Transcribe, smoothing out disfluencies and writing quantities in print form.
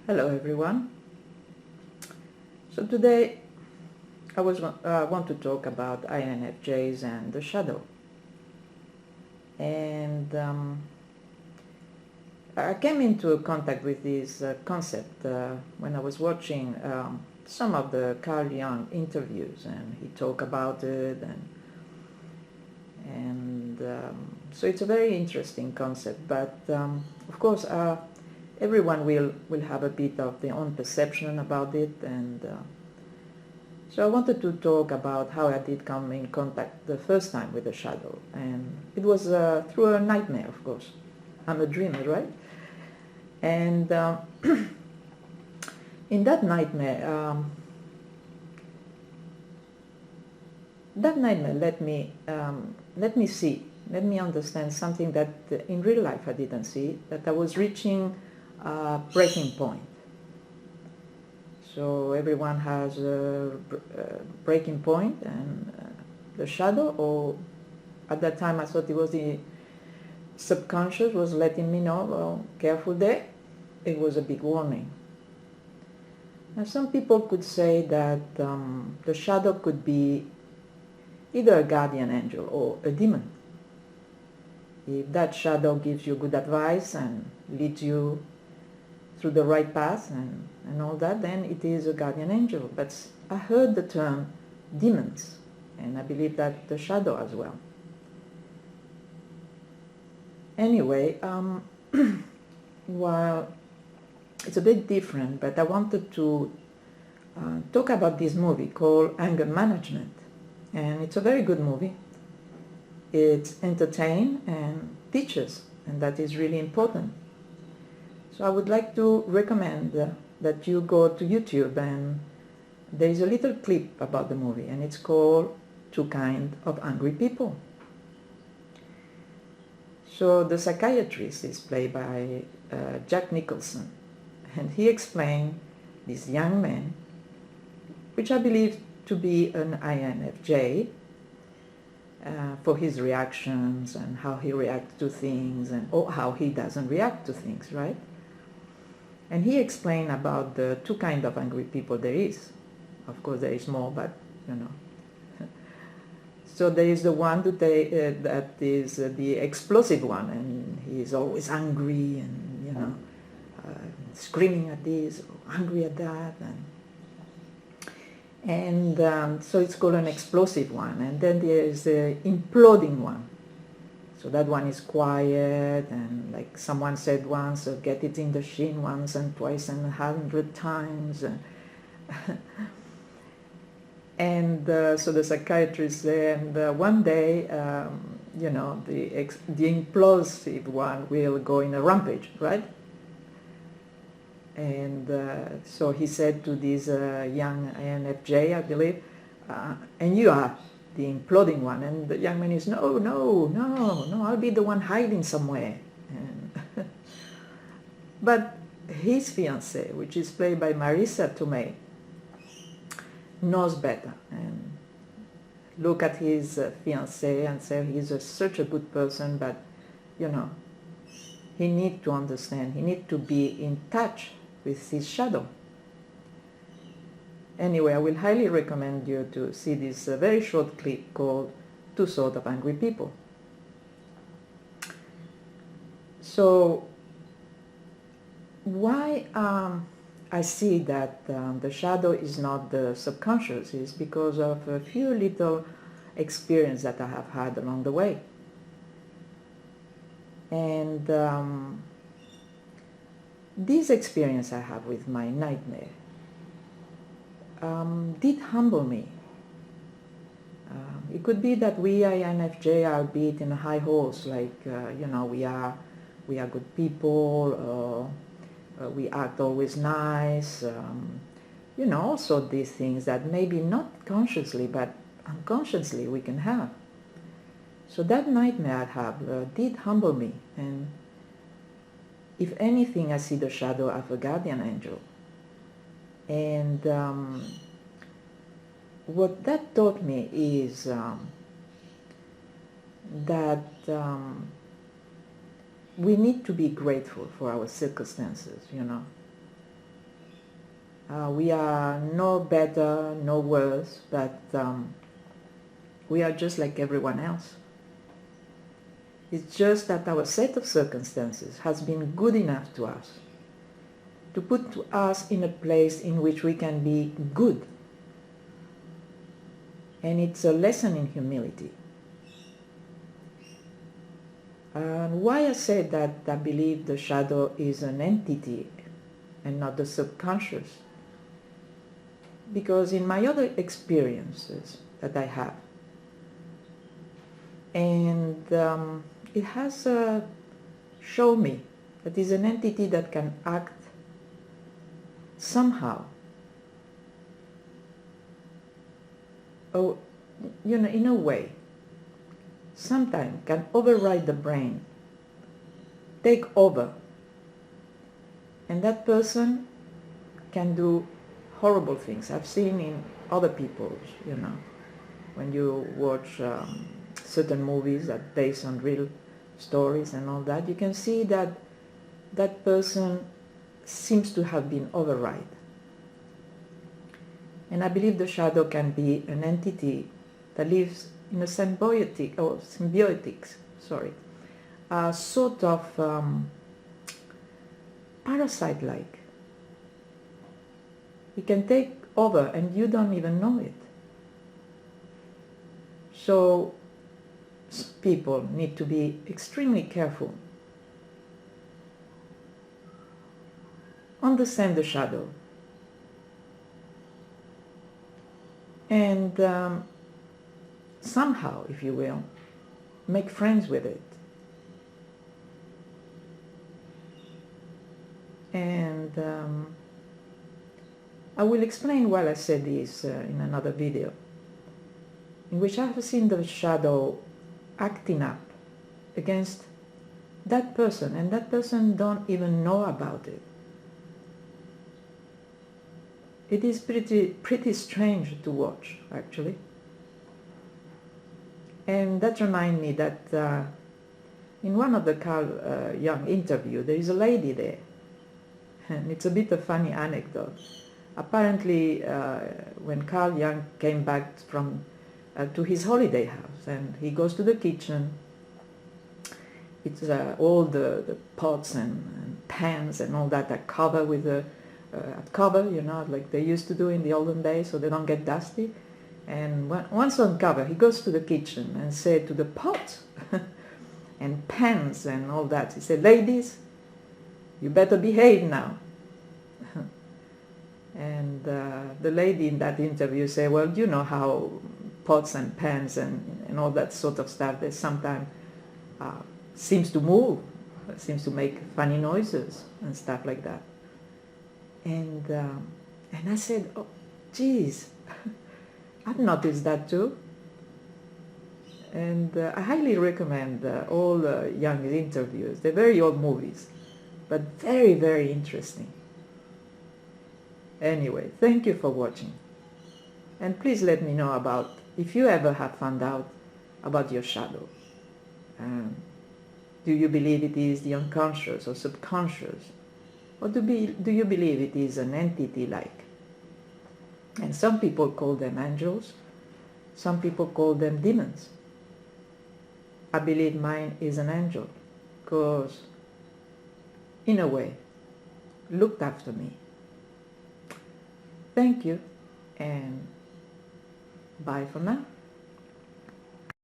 Hello everyone. So today I want to talk about INFJs and the shadow. And I came into contact with this concept when I was watching some of the Carl Jung interviews, and he talked about it, and so it's a very interesting concept. But of course, everyone will have a bit of their own perception about it, and so I wanted to talk about how I did come in contact the first time with the shadow, and it was through a nightmare, of course. I'm a dreamer, right? And in that nightmare let me understand something that in real life I didn't see, that I was reaching a breaking point. So everyone has a breaking point, and the shadow, or at that time I thought it was the subconscious, was letting me know, well, careful there. It was a big warning. Now some people could say that the shadow could be either a guardian angel or a demon. If that shadow gives you good advice and leads you through the right path and all that, then it is a guardian angel. But I heard the term demons, and I believe that the shadow as well. Anyway, while it's a bit different, but I wanted to talk about this movie called Anger Management. And it's a very good movie. It's entertaining and teaches, and that is really important. So I would like to recommend that you go to YouTube, and there is a little clip about the movie, and it's called Two Kinds of Angry People. So the psychiatrist is played by Jack Nicholson, and he explained this young man, which I believe to be an INFJ, for his reactions and how he reacts to things, and or how he doesn't react to things, right? And he explained about the two kinds of angry people there is. Of course there is more, but you know. So there is the one that is the explosive one, and he is always angry, and you know, screaming at this, or angry at that, and so it's called an explosive one. And then there is the imploding one. So that one is quiet, and like someone said once, get it in the shin once and twice and 100 times. And so the psychiatrist there, and one day, you know, the implosive one will go in a rampage, right? And so he said to this young INFJ, I believe, and you are the imploding one. And the young man is, no, I'll be the one hiding somewhere. And but his fiancée, which is played by Marissa Tomei, knows better, and look at his fiancée and say he's such a good person, but you know, he needs to understand, he needs to be in touch with his shadow. Anyway, I will highly recommend you to see this very short clip called Two Sorts of Angry People. So why I see that the shadow is not the subconscious is because of a few little experiences that I have had along the way. And this experience I have with my nightmare did humble me. It could be that we INFJ are a bit in a high horse, like you know, we are good people, we act always nice, you know, also these things that maybe not consciously but unconsciously we can have. So that nightmare I have did humble me, and if anything, I see the shadow of a guardian angel. And what that taught me is that we need to be grateful for our circumstances, you know. We are no better, no worse, but we are just like everyone else. It's just that our set of circumstances has been good enough to us, to put us in a place in which we can be good. And it's a lesson in humility. Why I say that I believe the shadow is an entity and not the subconscious? Because in my other experiences that I have, and it has shown me that it's an entity that can act somehow, oh, you know, in a way, sometimes can override the brain, take over, and that person can do horrible things. I've seen in other people, you know, when you watch certain movies that are based on real stories and all that, you can see that that person seems to have been override. And I believe the shadow can be an entity that lives in a symbiotic, sort of parasite-like. It can take over and you don't even know it. So people need to be extremely careful. Understand the shadow. And somehow, if you will, make friends with it. And I will explain why I said this in another video, in which I have seen the shadow acting up against that person, and that person don't even know about it. It is pretty strange to watch, actually. And that reminds me that in one of the Carl Jung interview, there is a lady there. And it's a bit of a funny anecdote. Apparently, when Carl Jung came back from to his holiday house, and he goes to the kitchen, it's all the pots and pans and all that are covered with a cover, you know, like they used to do in the olden days, so they don't get dusty. And once on cover, he goes to the kitchen and said to the pots and pans and all that, he said, "Ladies, you better behave now." And the lady in that interview said, "Well, you know how pots and pans and all that sort of stuff, they sometimes seems to move, seems to make funny noises and stuff like that." And I said, "Oh, geez, I've noticed that too." And I highly recommend all Jung's interviews. They're very old movies, but very, very interesting. Anyway, thank you for watching. And please let me know about if you ever have found out about your shadow. Do you believe it is the unconscious or subconscious? Or do you believe it is an entity like? And some people call them angels. Some people call them demons. I believe mine is an angel because, in a way, looked after me. Thank you, and bye for now.